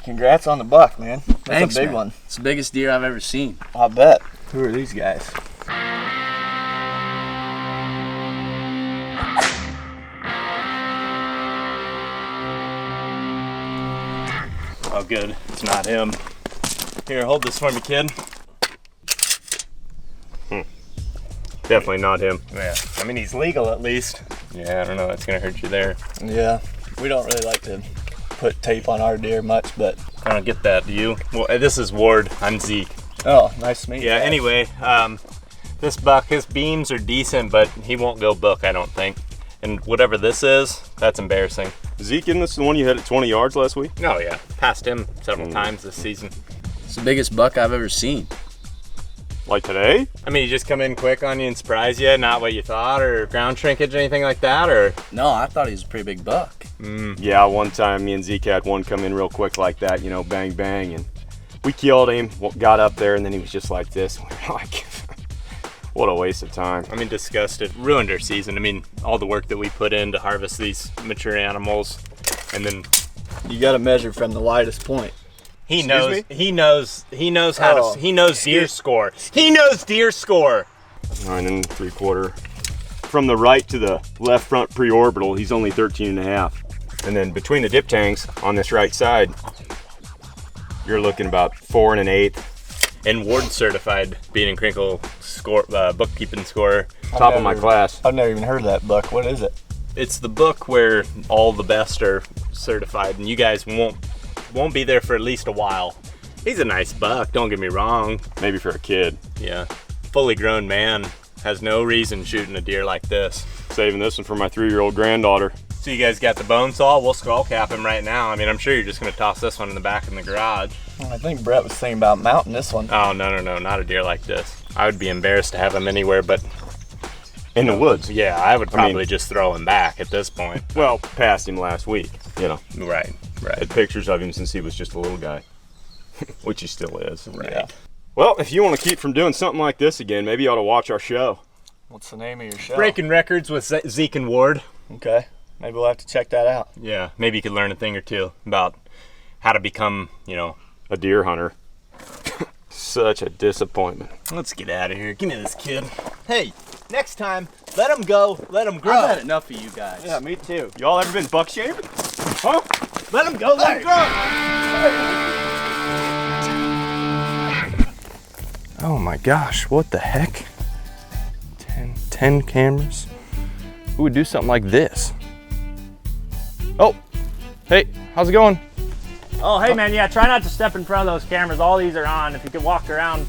Congrats on the buck, man. That's Thanks, a big man. one. It's the biggest deer I've ever seen. I'll bet. Who are these guys? Oh, good. It's not him. Here, hold this for me, kid. Definitely not him. Yeah. I mean, he's legal at least. Yeah, I don't know. That's gonna hurt you there. Yeah. We don't really like to put tape on our deer much, but... I don't get that. Do you? Well, this is Ward. I'm Zeke. Oh, nice to meet you. Yeah. guys. Anyway, this buck, his beams are decent, but he won't go book, I don't think. And whatever this is, that's embarrassing. Zeke, isn't this the one you had at 20 yards last week? Oh yeah, passed him several times this season. It's the biggest buck I've ever seen. Like today? I mean, he just come in quick on you and surprise you, not what you thought, or ground shrinkage, anything like that, or? No, I thought he was a pretty big buck. Yeah, one time me and Zeke had one come in real quick like that, bang, bang, and we killed him, got up there, and then he was just like this. We were like, what a waste of time. I mean, disgusted. Ruined our season. I mean, all the work that we put in to harvest these mature animals, and then You got to measure from the widest point. he Excuse knows how to, he knows deer score. He knows deer score. 9 3/4. From the right to the left front preorbital, he's only 13.5. And then between the dip tanks on this right side, you're looking about 4 1/8. And Ward certified bean and crinkle score, bookkeeping score. Top of my class. I've never even heard of that buck. What is it? It's the book where all the best are certified, and you guys won't be there for at least a while. He's a nice buck, don't get me wrong. Maybe for a kid. Yeah, fully grown man has no reason shooting a deer like this. Saving this one for my 3-year-old granddaughter. So you guys got the bone saw? We'll skull cap him right now. I mean, I'm sure you're just gonna toss this one in the back in the garage. I think Brett was thinking about mounting this one. Oh, no, not a deer like this. I would be embarrassed to have him anywhere, but In the woods. yeah, I would probably just throw him back at this point. Well, passed him last week, Right. Had pictures of him since he was just a little guy. Which he still is. Yeah. Well, if you want to keep from doing something like this again, maybe you ought to watch our show. What's the name of your show? Breaking records with Zeke and Ward. Okay. Maybe we'll have to check that out. Yeah, maybe you could learn a thing or two about how to become, A deer hunter. Such a disappointment. Let's get out of here. Give me this kid. Hey, next time, let him go, let him grow. I've had enough of you guys. Yeah, me too. Y'all ever been buck shaving? Huh? Let him go, let him grow. Oh my gosh, what the heck? 10 cameras? Who would do something like this? Oh, hey, how's it going? Oh, hey man, yeah, try not to step in front of those cameras. All these are on. If you could walk around,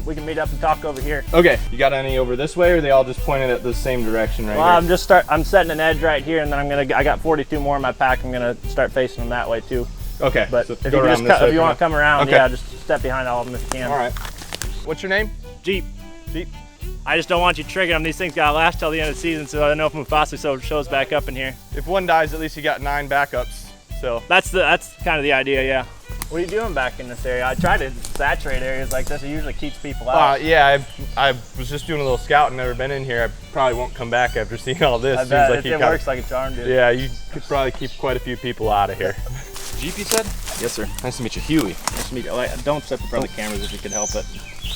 we can meet up and talk over here. Okay, you got any over this way, or are they all just pointed at the same direction right Well, here? I'm setting an edge right here, and then I got 42 more in my pack. I'm gonna start facing them that way too. Okay, But so if go you around this way if you for want to now. come around, Okay. yeah, just step behind all of them if you can. All right. What's your name? Jeep. Jeep. I just don't want you triggering them. These things gotta last till the end of the season, so I don't know if Mufasa shows back up in here. If one dies, at least you got 9 backups. So That's kind of the idea, yeah. What are you doing back in this area? I try to saturate areas like this. It usually keeps people out. yeah, I was just doing a little scouting. Never been in here. I probably won't come back after seeing all this. I Seems bet like you it got- works like a charm, dude. Yeah, you could probably keep quite a few people out of here. Jeep, you said? Yes, sir. Nice to meet you, Huey. Nice to meet you. Don't step in front of the cameras if you could help it.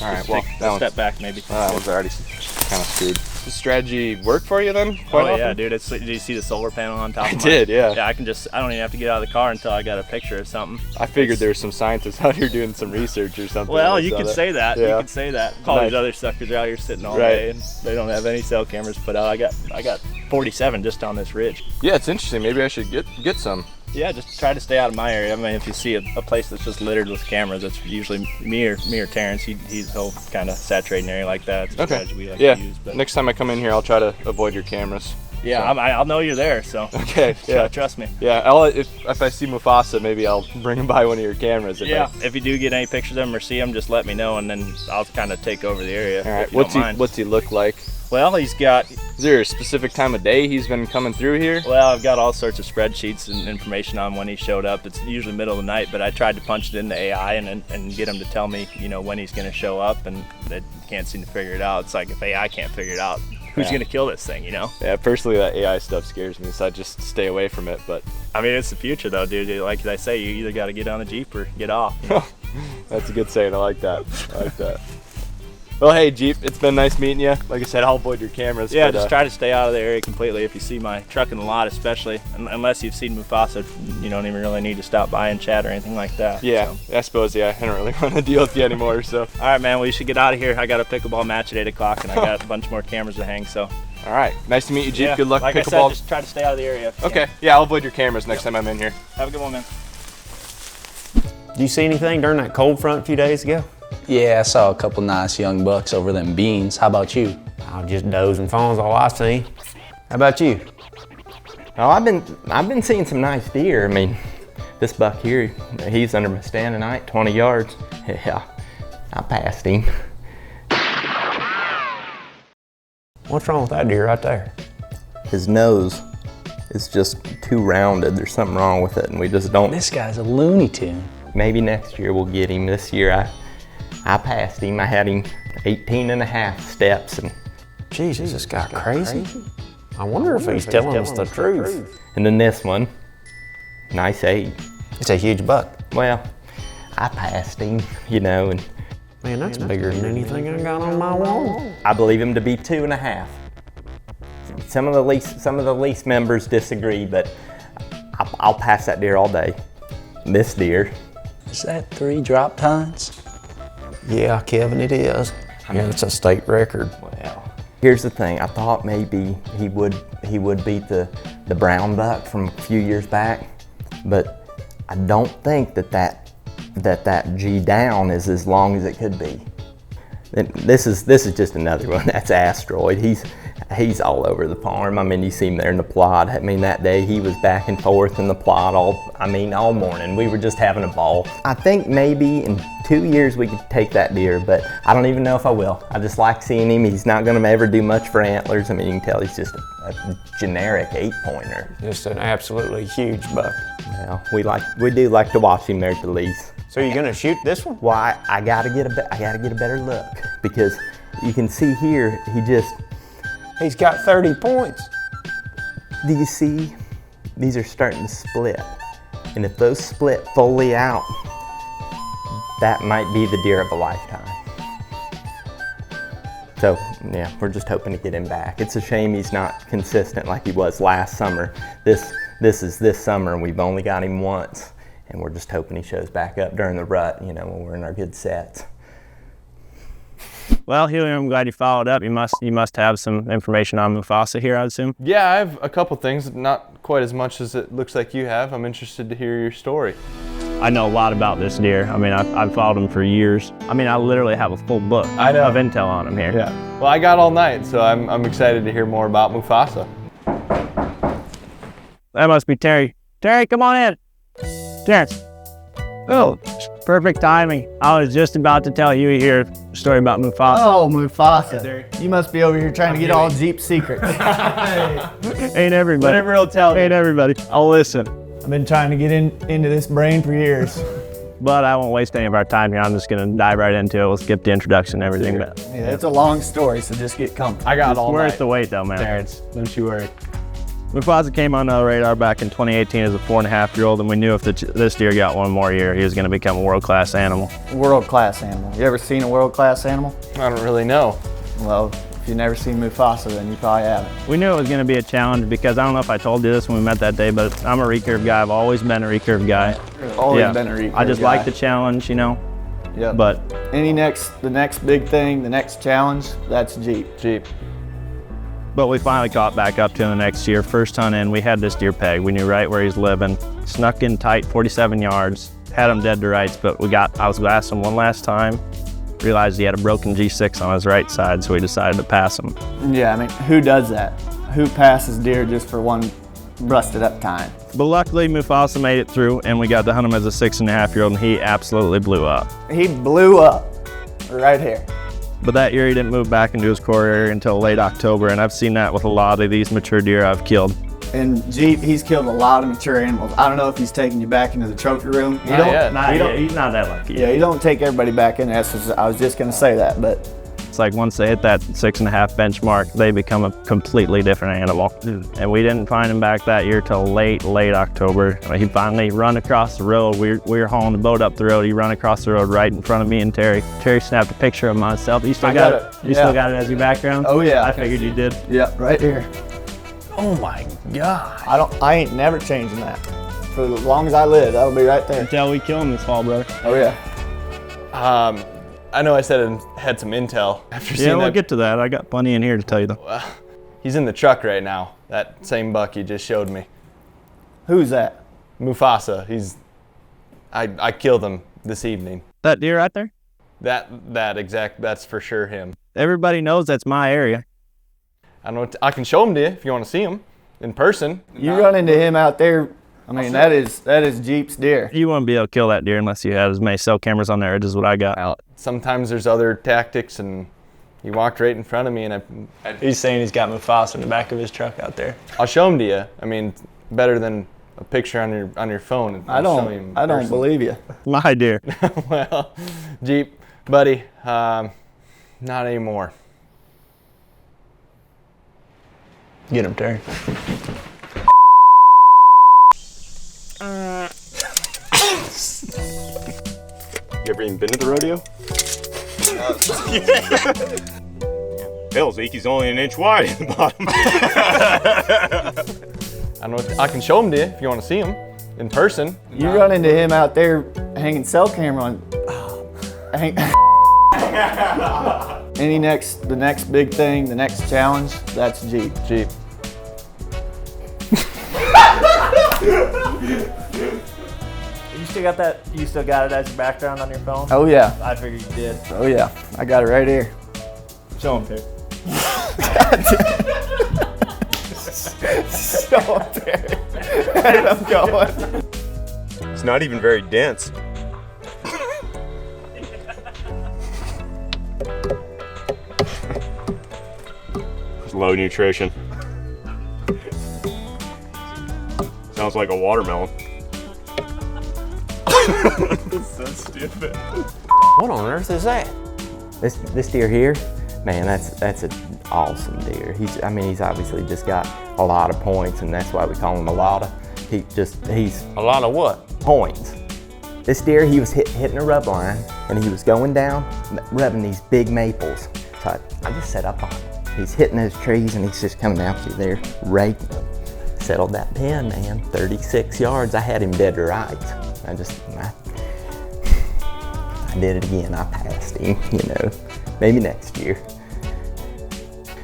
All right, Just well, take that a one's- step back maybe. That one's already kind of screwed. Does the strategy work for you then? Oh Quite yeah, often? dude. Did you see the solar panel on top of I mine? did, yeah. Yeah, I don't even have to get out of the car until I got a picture of something. I figured there's some scientists out here doing some research or something. Well, I you saw could that. say that. Yeah. You could say that. All Nice. these other suckers are out here sitting all Right. day, and they don't have any cell cameras put out. I got 47 just on this ridge. Yeah, it's interesting. Maybe I should get some. Yeah, just try to stay out of my area. I mean, if you see a place that's just littered with cameras, it's usually me or Terrence. He'll kind of saturate an area like that. It's a strategy we like Yeah. to use. But Next time I come in here, I'll try to avoid your cameras. yeah, I'll know you're there. So Okay. Yeah. trust me. Yeah. If I see Mufasa, maybe I'll bring him by one of your cameras. If you do get any pictures of him or see him, just let me know, and then I'll kind of take over the area. All right. if you don't mind. What's he look like? Well, he's got. Is there a specific time of day he's been coming through here? Well, I've got all sorts of spreadsheets and information on when he showed up. It's usually middle of the night, but I tried to punch it into AI and get him to tell me, when he's going to show up, and they can't seem to figure it out. It's like if AI can't figure it out, who's gonna kill this thing, you know? Yeah, personally, that AI stuff scares me, so I just stay away from it. But I mean, it's the future though, dude. Like I say, you either gotta get on a Jeep or get off. You know? that's a good saying. I like that. I like that. Well, hey, Jeep, it's been nice meeting you. Like I said, I'll avoid your cameras. Yeah, but, just try to stay out of the area completely. If you see my truck in the lot, especially, unless you've seen Mufasa, you don't even really need to stop by and chat or anything like that. Yeah, so. I suppose, yeah, I don't really want to deal with you anymore, so. All right, man, well, you should get out of here. I got a pickleball match at 8 o'clock, and I got a bunch more cameras to hang, so. All right, nice to meet you, Jeep. Yeah, Good luck like pickleball. I said, just try to stay out of the area. Okay, yeah, I'll avoid your cameras next time I'm in here. Have a good one, man. Did you see anything during that cold front a few days ago? Yeah, I saw a couple nice young bucks over them beans. How about you? Oh, just does and fawns all I've seen. How about you? Oh, I've been seeing some nice deer. I mean, this buck here, he's under my stand tonight, 20 yards. Yeah, I passed him. What's wrong with that deer right there? His nose is just too rounded. There's something wrong with it, and we just don't. This guy's a Looney Tune. Maybe next year we'll get him. This year I passed him. I had him 18 and a half steps. And Jesus, this guy crazy. I wonder if he's telling us the truth. And then this one, nice 8. It's a huge buck. Well, I passed him, you know, and Man, that's bigger than anything I got on my wall. I believe him to be 2.5. Some of the least members disagree, but I'll pass that deer all day. This deer. Is that 3 drop tines? Yeah, Kevin, it is. Yeah, it's a state record. Well, here's the thing. I thought maybe he would beat the brown buck from a few years back, but I don't think that G down is as long as it could be. This is just another one. That's Asteroid. He's all over the farm. I mean, you see him there in the plot. I mean, that day he was back and forth in the plot all morning. We were just having a ball. I think maybe in 2 years we could take that deer, but I don't even know if I will. I just like seeing him. He's not gonna ever do much for antlers. I mean, you can tell he's just a generic 8-pointer. Just an absolutely huge buck. Well, we do like to watch him there at the least. So you're gonna shoot this one? Well, I gotta get a better look, because you can see here He's got 30 points. do you see? These are starting to split, and if those split fully out, that might be the deer of a lifetime. So yeah, we're just hoping to get him back. It's a shame he's not consistent like he was last summer. This is this summer, and we've only got him once, and we're just hoping he shows back up during the rut, you know, when we're in our good sets. Well, Helium, I'm glad you followed up. You must have some information on Mufasa here, I assume. Yeah, I have a couple things, not quite as much as it looks like you have. I'm interested to hear your story. I know a lot about this deer. I mean, I've followed him for years. I mean, I literally have a full book I know. of intel on him here. Yeah. Well, I got all night, so I'm excited to hear more about Mufasa. That must be Terry. Terry, come on in. Terrence. Oh, perfect timing. I was just about to tell you here a story about Mufasa. Oh, Mufasa. You must be over here trying to get all Jeep secrets. Ain't everybody. Whatever he'll tell you. Ain't everybody. I'll listen. I've been trying to get into this brain for years. But I won't waste any of our time here. I'm just going to dive right into it. We'll skip the introduction and everything. But Yeah, it's a long story, so just get comfortable. I got it's all worth night. the wait, though, man. Terrence, don't you worry. Mufasa came on the radar back in 2018 as a 4.5-year-old, and we knew if this deer got one more year, he was going to become a world-class animal. World-class animal. You ever seen a world-class animal? I don't really know. Well, if you've never seen Mufasa, then you probably haven't. We knew it was going to be a challenge because I don't know if I told you this when we met that day, but I'm a recurve guy. I've always been a recurve guy. Always been a recurve I just guy. like the challenge, you know. Yeah. But the next big thing, the next challenge, that's Jeep. But we finally caught back up to him the next year. First hunt in, we had this deer pegged. We knew right where he's living. Snuck in tight, 47 yards. Had him dead to rights, but I was asking him one last time. Realized he had a broken G6 on his right side, so we decided to pass him. Yeah, I mean, who does that? Who passes deer just for one busted up time? But luckily, Mufasa made it through, and we got to hunt him as a 6.5-year-old, and he absolutely blew up. He blew up right here. But that year, he didn't move back into his core area until late October, and I've seen that with a lot of these mature deer I've killed. And Jeep, he's killed a lot of mature animals. I don't know if he's taking you back into the trophy room. He's not that lucky. Yeah, you don't take everybody back in there. I was just going to say that, but It's like once they hit that 6.5 benchmark, they become a completely different animal. And we didn't find him back that year till late October. He finally run across the road. We were hauling the boat up the road. He run across the road right in front of me and Terry. Terry snapped a picture of myself. You still got it? You still got it as your background? Oh yeah. I figured you did. Yeah, right here. Oh my God. I ain't never changing that. For as long as I live, that'll be right there. Until we kill him this fall, brother. Oh yeah. I know I said it had some intel after seeing that. We'll get to that. I got plenty in here to tell you though. He's in the truck right now. That same buck you just showed me. Who's that? Mufasa. I killed him this evening. That deer right there? That's for sure him. Everybody knows that's my area. I can show him to you if you want to see him in person. You run into him out there. I mean, that is Jeep's deer. You wouldn't be able to kill that deer unless you had as many cell cameras on there. It is what I got. Sometimes there's other tactics, and he walked right in front of me, and He's saying he's got Mufasa in the back of his truck out there. I'll show him to you. I mean, better than a picture on your phone. I don't believe you. My deer. Well, Jeep, buddy, not anymore. Get him, Terry. You ever even been to the rodeo? Hell, Zeke's only an inch wide at the bottom. I can show him to you if you want to see him in person. You run into him out there hanging cell camera on. The next big thing, the next challenge, that's Jeep. Jeep. You still got that? You still got it as your background on your phone? Oh yeah. I figured you did. Oh yeah. I got it right here. Show him, Terry. Show him, Terry. Where I'm going. It's not even very dense. It's low nutrition. Sounds like a watermelon. That's so stupid. What on earth is that? This deer here, man, that's an awesome deer. He's obviously just got a lot of points, and that's why we call him a lotta. He's A lot of what? points. This deer, he was hitting a rub line, and he was going down, rubbing these big maples. So I just set up on him. He's hitting those trees, and he's just coming out through there, raking them. Settled that pin, man, 36 yards. I had him dead to rights. I did it again. I passed him, maybe next year.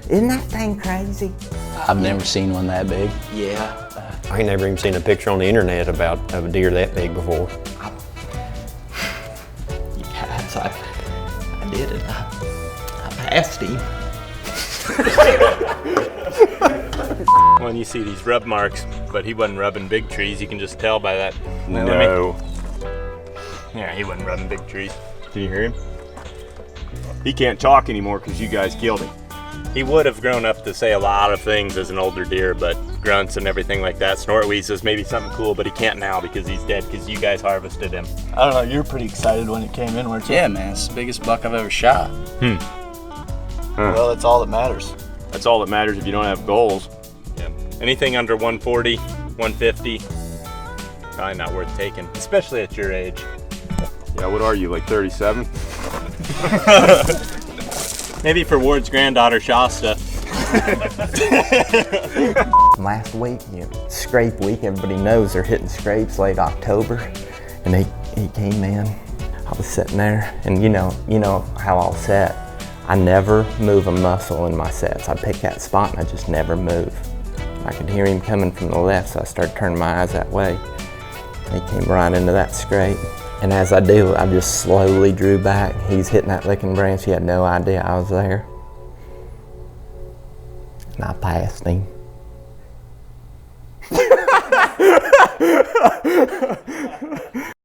Isn't that thing crazy? I've never seen one that big. Yeah. I ain't never even seen a picture on the internet of a deer that big before. Yes, I did it. I passed him. When you see these rub marks, but he wasn't rubbing big trees, you can just tell by that. No. Yeah, he wasn't rubbing big trees. Can you hear him? He can't talk anymore because you guys killed him. He would have grown up to say a lot of things as an older deer, but grunts and everything like that. Snort wheezes, maybe something cool, but he can't now because he's dead because you guys harvested him. I don't know, you were pretty excited when it came in, weren't you? Yeah, man, it's the biggest buck I've ever shot. Well, that's all that matters. That's all that matters if you don't have goals. Yeah. Anything under 140, 150, probably not worth taking, especially at your age. Yeah, what are you, like 37? Maybe for Ward's granddaughter, Shasta. Last week, scrape week, everybody knows they're hitting scrapes late October. And he came in, I was sitting there, and you know how I'll set. I never move a muscle in my sets. I pick that spot and I just never move. I could hear him coming from the left, so I started turning my eyes that way. He came right into that scrape. And as I do, I just slowly drew back. He's hitting that licking branch. He had no idea I was there. And I passed him.